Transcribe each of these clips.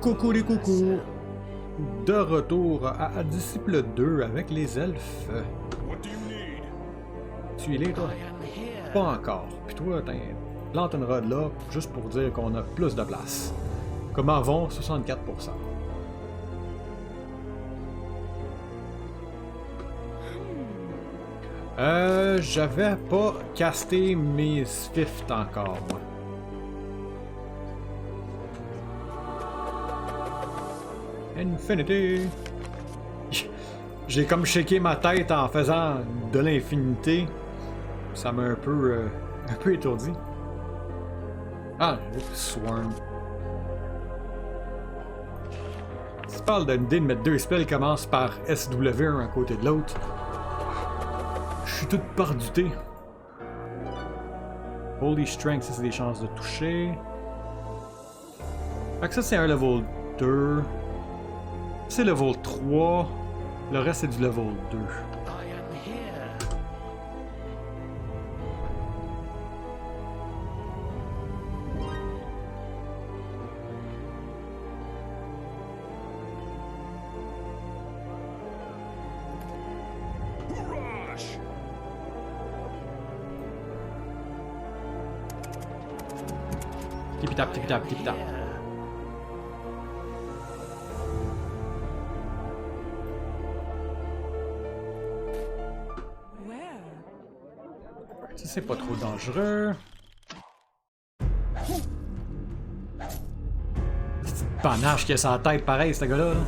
Coucou les coucous! De retour à Disciple 2 avec les elfes. Tu es là, toi? Pas encore. Puis toi, plante une rod là, juste pour dire qu'on a plus de place. Comment vont 64%? J'avais pas casté mes Swift encore, moi. Infinity! J'ai comme shaké ma tête en faisant de l'infinité. Ça m'a un peu étourdi. Ah, Swarm. Si tu parles d'une idée de mettre deux spells qui commencent par SW un à côté de l'autre, je suis tout parduté. Holy Strength, ça c'est des chances de toucher. Fait que ça c'est un level 2. C'est level 3. Le reste c'est du level 2. Tip-tap, tip-tap, tip-tap. Ça, c'est pas trop dangereux. C'est une panache qui a sa tête pareil, ce gars-là. Là.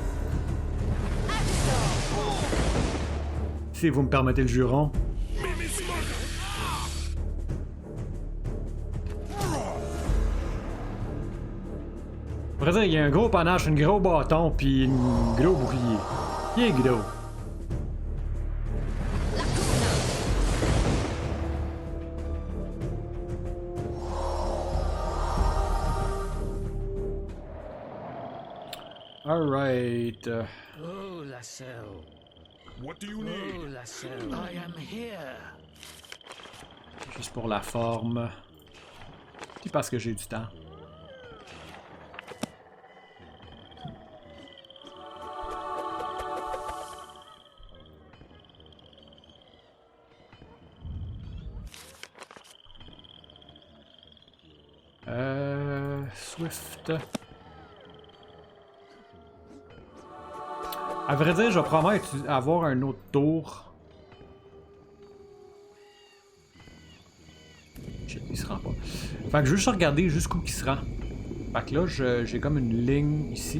Si vous me permettez le juron. On pourrait dire qu'il y a un gros panache, un gros bâton, puis un gros bouclier. Il est gros. Alright. Oh, Lasso. What do you need? Oh, Lasso. I am here. Juste pour la forme. Puis parce que j'ai du temps. Swift. À vrai dire, je vais probablement avoir un autre tour. Shit, il se rend pas. Fait que je veux juste regarder jusqu'où il se rend. Fait que là, j'ai comme une ligne ici.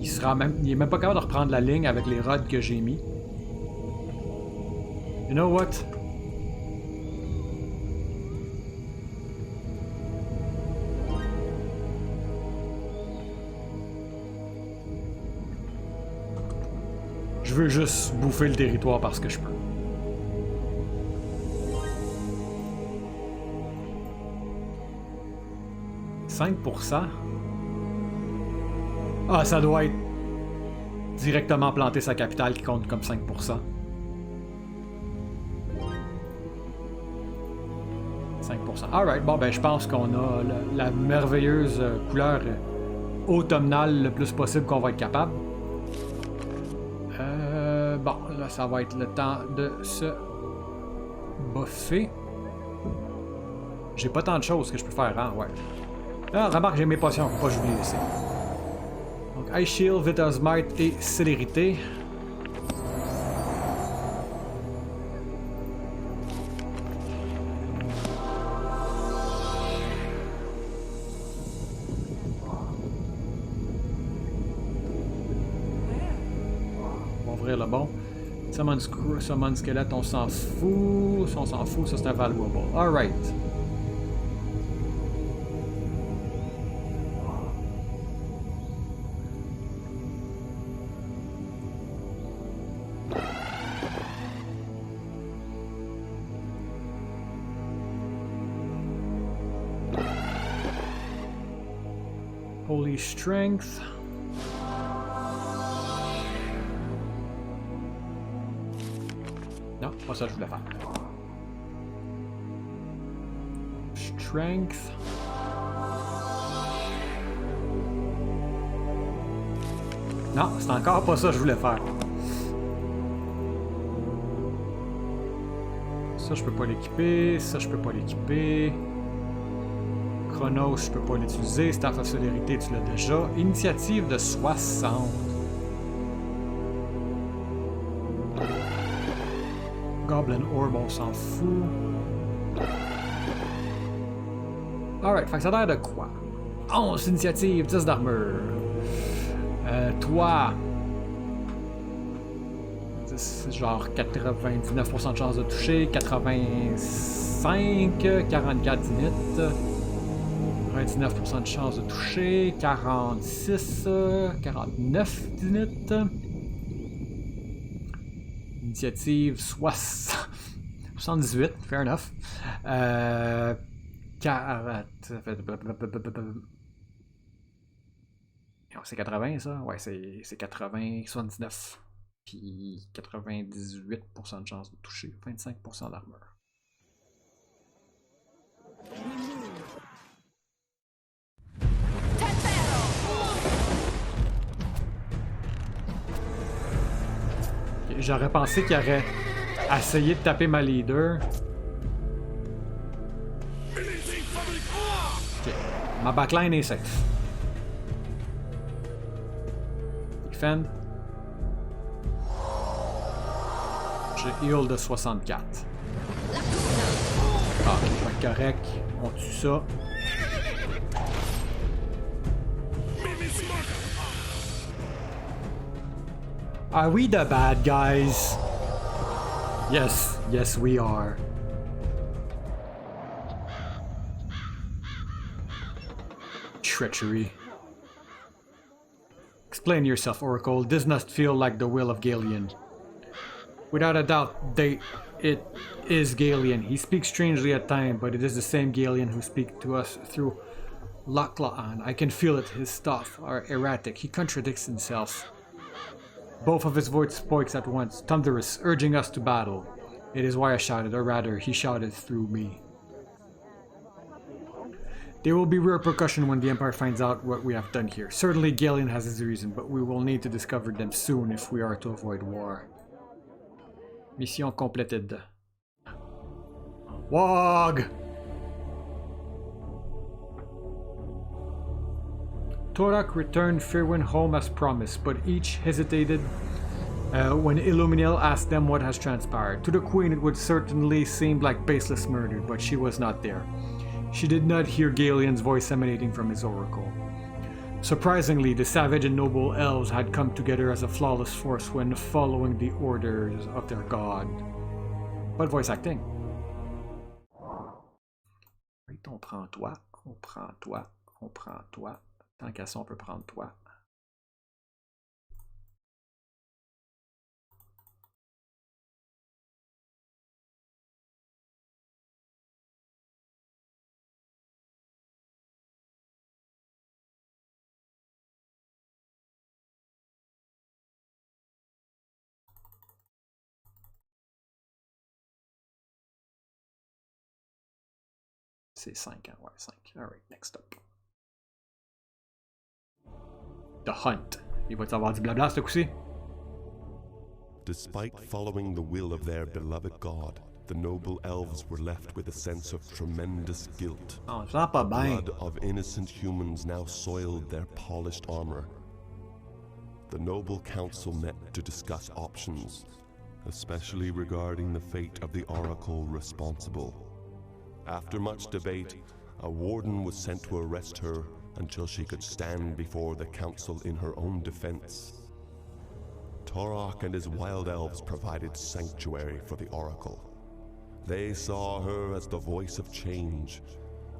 Il est même pas capable de reprendre la ligne avec les rods que j'ai mis. You know what? Je veux juste bouffer le territoire parce que je peux. « 5%? Ah, ça doit être directement planter sa capitale qui compte comme 5%. Alright, bon ben je pense qu'on a la merveilleuse couleur automnale le plus possible qu'on va être capable. Bon, là ça va être le temps de se buffer. J'ai pas tant de choses que je peux faire, hein, ouais. Ah, remarque, j'ai mes potions, faut pas j'oublie ici. Donc, Ice Shield, Vital Smite et Célérité. On va ouvrir le bon. Summon Squelette, on s'en fout. Si on s'en fout, ça c'est un valuable. Alright. Holy Strength. Non, pas ça que je voulais faire. Strength. Non, c'est encore pas ça que je voulais faire. Ça, je peux pas l'équiper. Ça, je peux pas l'équiper. Chronos, je peux pas l'utiliser. Staff of Célérité, tu l'as déjà. Initiative de 60. Goblin Orb, on s'en fout. Alright, fait que ça a l'air de quoi? 11 initiative, 10 d'armure. Toi... C'est genre 99% de chance de toucher, 85, 44 d'init. 29% de chance de toucher, 46, 49 d'init. Initiative 78, fair enough. 40. C'est 80 ça? Ouais, c'est 80, 79. Puis 98% de chance de toucher, 25% d'armure. J'aurais pensé qu'il aurait essayé de taper ma leader. Okay. Ma backline est safe. Defend. J'ai heal de 64. Ah, ok, pas correct. On tue ça. Are we the bad guys? Yes, yes we are. Treachery. Explain yourself, Oracle. This must feel like the will of Galeon. Without a doubt, it is Galeon. He speaks strangely at times, but it is the same Galeon who speaks to us through Lachlan. I can feel it. His thoughts are erratic. He contradicts himself. Both of his voice spoke at once, thunderous, urging us to battle. It is why I shouted, or rather, he shouted through me. There will be repercussion when the Empire finds out what we have done here. Certainly Galeon has his reason, but we will need to discover them soon if we are to avoid war. Mission completed. Wog! Torak returned Firwin home as promised, but each hesitated when Illuminil asked them what has transpired. To the Queen it would certainly seem like baseless murder, but she was not there. She did not hear Galeon's voice emanating from his oracle. Surprisingly, the savage and noble elves had come together as a flawless force when following the orders of their god. Pas de voice acting. Oui, on prend toi, on prend toi, on prend toi. Tant qu'à ça, on peut prendre toi. C'est 5, hein? Ouais, 5. Alright, next up. The Hunt. Il va y avoir du blabla ce coup-ci? Despite following the will of their beloved god, the noble elves were left with a sense of tremendous guilt. Oh, ça pas bien. Blood of innocent humans now soiled their polished armor. The noble council met to discuss options, especially regarding the fate of the oracle responsible. After much debate, a warden was sent to arrest her until she could stand before the council in her own defense. Torak and his wild elves provided sanctuary for the oracle. They saw her as the voice of change,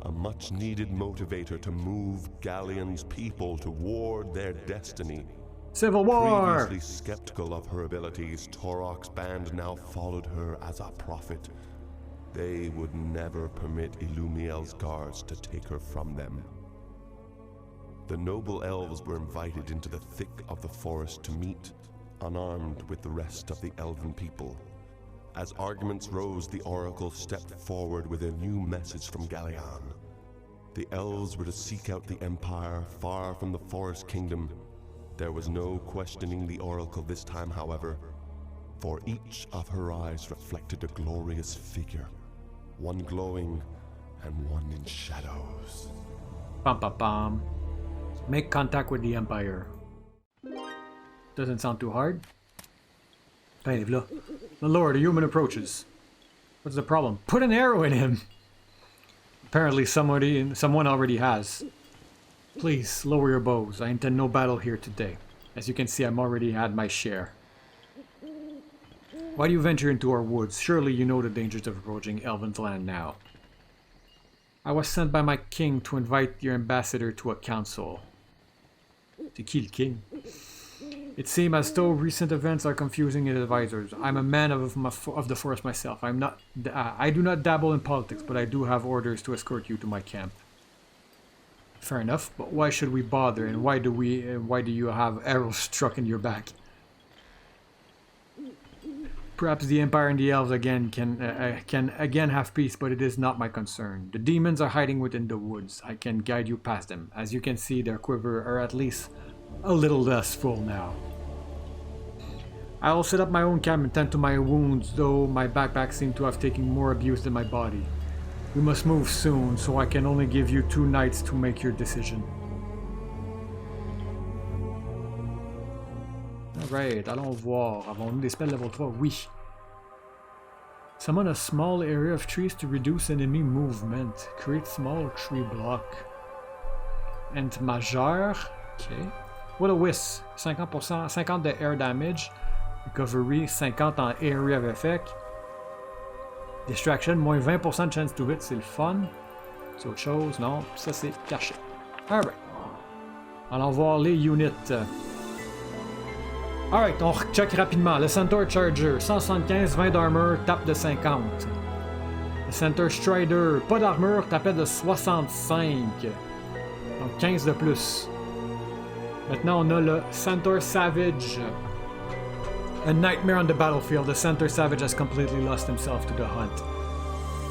a much-needed motivator to move Galeon's people toward their destiny. Civil War! Previously skeptical of her abilities, Torak's band now followed her as a prophet. They would never permit Illumiel's guards to take her from them. The noble elves were invited into the thick of the forest to meet, unarmed with the rest of the elven people. As arguments rose, the oracle stepped forward with a new message from Galeon. The elves were to seek out the Empire far from the Forest Kingdom. There was no questioning the oracle this time, however, for each of her eyes reflected a glorious figure, one glowing and one in shadows. Pam pam pam. Make contact with the Empire. Doesn't sound too hard. Hey, là. The Lord, a human approaches. What's the problem? Put an arrow in him! Apparently someone already has. Please, lower your bows. I intend no battle here today. As you can see, I'm already had my share. Why do you venture into our woods? Surely you know the dangers of approaching Elven's land now. I was sent by my king to invite your ambassador to a council. To kill king. It seems as though recent events are confusing his advisors. I'm a man of the forest myself. I do not dabble in politics, but I do have orders to escort you to my camp. Fair enough, but why should we bother, and why do you have arrows struck in your back? Perhaps the Empire and the Elves can again have peace, but it is not my concern. The demons are hiding within the woods. I can guide you past them. As you can see, their quiver are at least a little less full now. I will set up my own camp and tend to my wounds, though my backpack seems to have taken more abuse than my body. We must move soon, so I can only give you 2 nights to make your decision. Alright, allons voir. Avons-nous des spells level 3? Oui. Summon a small area of trees to reduce enemy movement. Create small tree block. And majeur. Okay. What a whiz. 50%, 50 de air damage. Recovery, 50 en area of effect. Distraction, moins 20% de chance to hit, c'est le fun. C'est autre chose, non. Ça, c'est caché. Alright. Allons voir les units. Alright, on check rapidement. Le Centaur Charger, 175, 20 d'armure, tape de 50. Le Centaur Strider, pas d'armure, tapait de 65. Donc 15 de plus. Maintenant, on a le Centaur Savage. A nightmare on the battlefield. The Centaur Savage has completely lost himself to the hunt.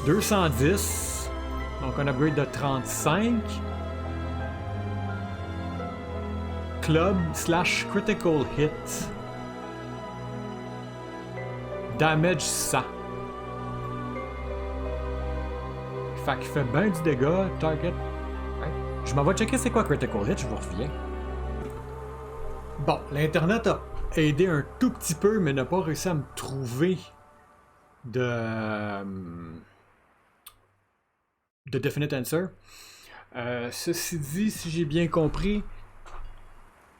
210. Donc un upgrade de 35. Club / critical hit. Damage 100. Fait qu'il fait bien du dégât. Target. Ouais. Je m'en vais checker c'est quoi critical hit, je vous reviens. Bon, l'internet a aidé un tout petit peu, mais n'a pas réussi à me trouver de definite answer. Ceci dit, si j'ai bien compris,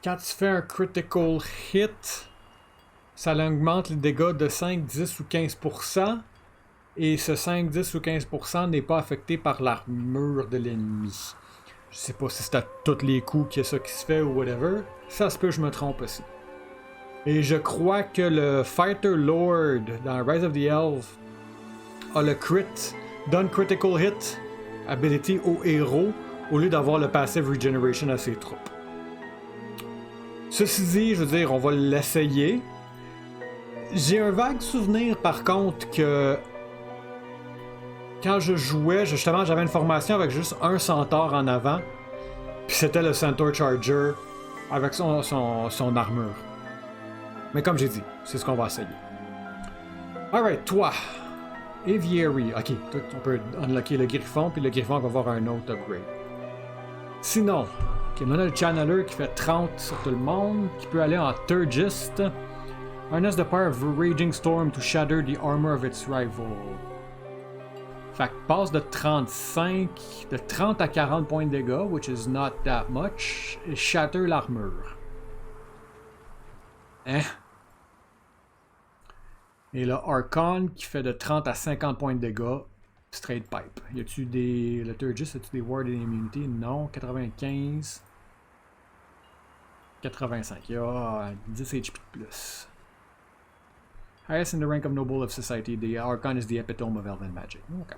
quand tu fais un critical hit, ça augmente les dégâts de 5, 10 ou 15%, et ce 5, 10 ou 15% n'est pas affecté par l'armure de l'ennemi. Je sais pas si c'est à tous les coups qu'il y a ça qui se fait ou whatever. Ça se peut, je me trompe aussi. Et je crois que le Fighter Lord dans Rise of the Elves a le crit, donne critical hit ability au héros au lieu d'avoir le passive regeneration à ses troupes. Ceci dit, je veux dire, on va l'essayer. J'ai un vague souvenir par contre que quand je jouais, justement, j'avais une formation avec juste un centaure en avant, puis c'était le Centaur Charger avec son armure. Mais comme j'ai dit, c'est ce qu'on va essayer. Alright, toi, Aviary. Ok, on peut unlocker le Griffon, puis le Griffon va avoir un autre upgrade. Sinon, ok, on a le Channeler qui fait 30 sur tout le monde, qui peut aller en Turgist. Harness the power of Raging Storm to shatter the armor of its rival. Fait que passe de 30 à 40 points de dégâts, which is not that much, et shatter l'armure. Hein? Et le Archon qui fait de 30 à 50 points de dégâts, straight pipe. Y a-tu des. Le Turgis, a-tu des Ward et Immunity? Non. 95. 85. Il y a 10 HP de plus. Highest in the rank of noble of society, the Archon is the epitome of elven magic. Ok.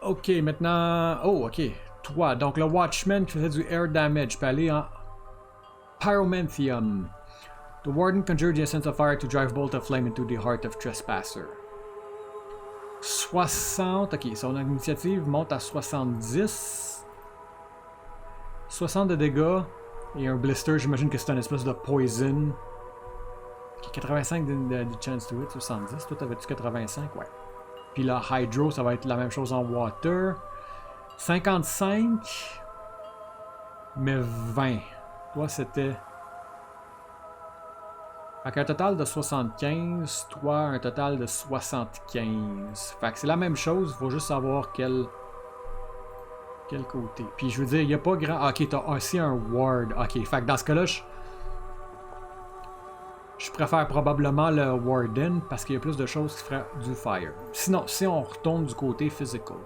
Ok, maintenant. Oh, ok. Toi, donc le Watchman qui faisait du air damage peut aller en Pyromanthium. The Warden conjured the essence of fire to drive bolt of flame into the heart of Trespasser. 60. Ok, son initiative monte à 70. 60 de dégâts et un blister, j'imagine que c'est un espèce de poison. 85 de chance to hit, 70. Toi, t'avais-tu 85? Ouais. Puis la Hydro, ça va être la même chose en water. 55. Mais 20. Toi, c'était... Fait qu'un total de 75. Toi, un total de 75. Fait que c'est la même chose, il faut juste savoir quel côté. Puis je veux dire, il n'y a pas grand... Ok, t'as aussi un ward. Ok, fait que dans ce cas-là, je préfère probablement le Warden parce qu'il y a plus de choses qui feraient du fire. Sinon, si on retourne du côté physical.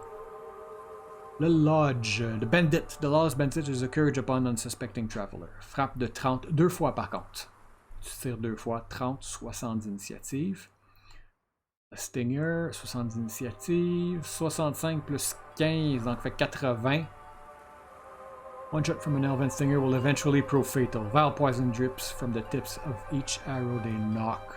Le Lodge. The Bandit. The lawless bandit is a courage upon unsuspecting traveler. Frappe de 30, 2 fois par contre. Tu tires 2 fois, 30, 60 d'initiative. Le Stinger, 60 d'initiative. 65 plus 15, donc fait 80. One shot from an elven stinger will eventually prove fatal. Vile poison drips from the tips of each arrow they knock.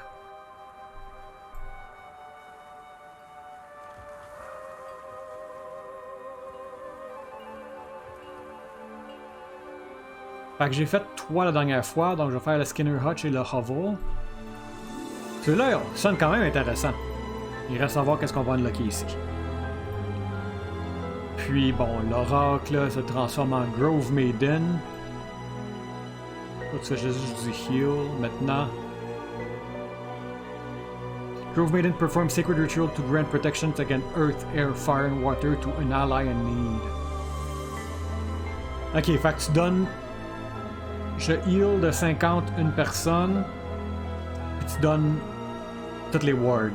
Fait que j'ai fait 3 la dernière fois, donc je vais faire le Skinner Hutch et le Hovel. Celui-là sonne quand même intéressant. Il reste à voir qu'est-ce qu'on va unlocker ici. Puis bon, l'oracle se transforme en Grove Maiden. Ça, j'ai juste du heal maintenant. Grove Maiden performs sacred ritual to grant protections against earth, air, fire and water to an ally in need. Ok, fait que tu donnes... Je heal de 50 une personne. Puis tu donnes toutes les wards.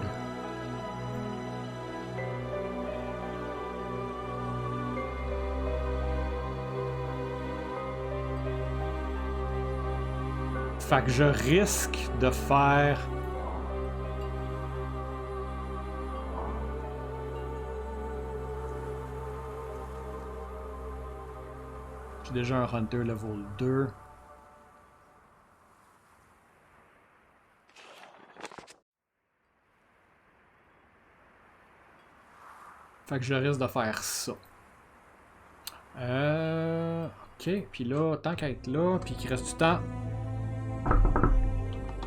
Fait que je risque de faire... J'ai déjà un Hunter level 2. Fait que je risque de faire ça. Ok, puis là, tant qu'à être là, puis qu'il reste du temps...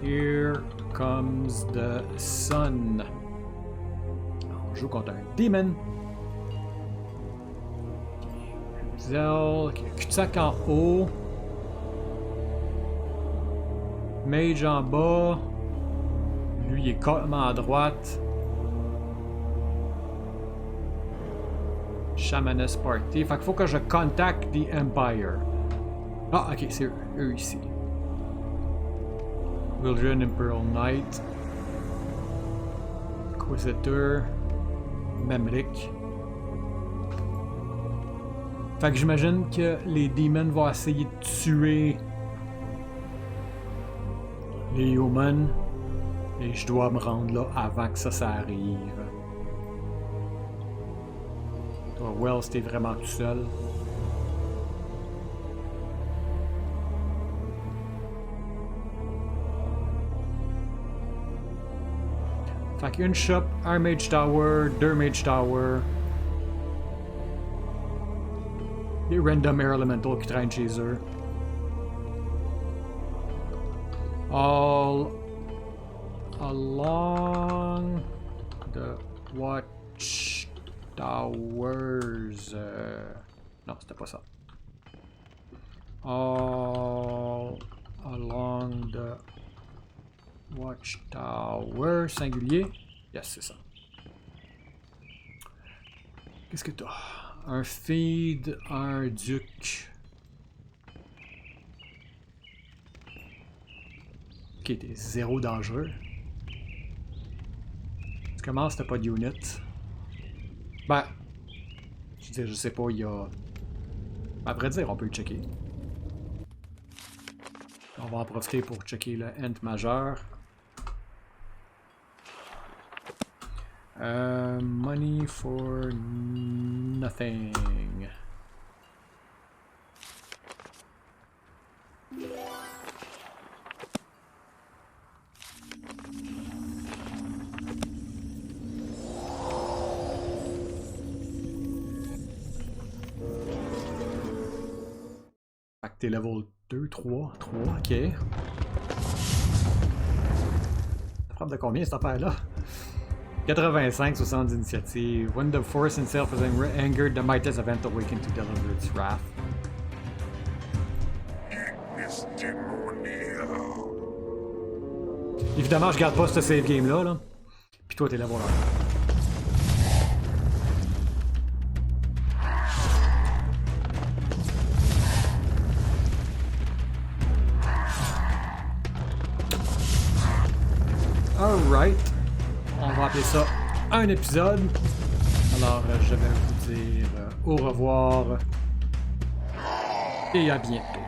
Here comes the sun. On joue contre un demon. Zell, cul-de-sac en haut. Mage en bas. Lui, il est complètement à droite. Shamaness Party. Fait qu'il faut que je contacte the Empire. Ah, ok, c'est eux ici. Wildren Imperial Knight. Inquisitor. Memric. Fait que j'imagine que les demons vont essayer de tuer les humans. Et je dois me rendre là avant que ça arrive. Toi, Wells, t'es vraiment tout seul. Fait qu'une shop, un Mage Tower, 2 Mage Tower. Des random Air Elemental qui traînent chez eux. All along the Watch Towers. Non, c'était pas ça. All along the Watchtower, singulier. Yes, c'est ça. Qu'est-ce que t'as? Un feed, un duc. Ok, t'es 0 dangereux. Tu commences, t'as pas de unit. Ben, je veux dire, je sais pas, il y a... À vrai dire, on peut le checker. On va en profiter pour checker le ent majeur. Money for nothing. T'es level 2, 3, ok. Ça frappe de combien cette affaire-là? 85, 60 d'initiative. When the force itself is angered, the mightiest event awakens to deliver its wrath. Évidemment, je garde pas ce save game-là. Là. Puis toi, t'es level 1. Alright. On va appeler ça un épisode. Alors, je vais vous dire au revoir et à bientôt.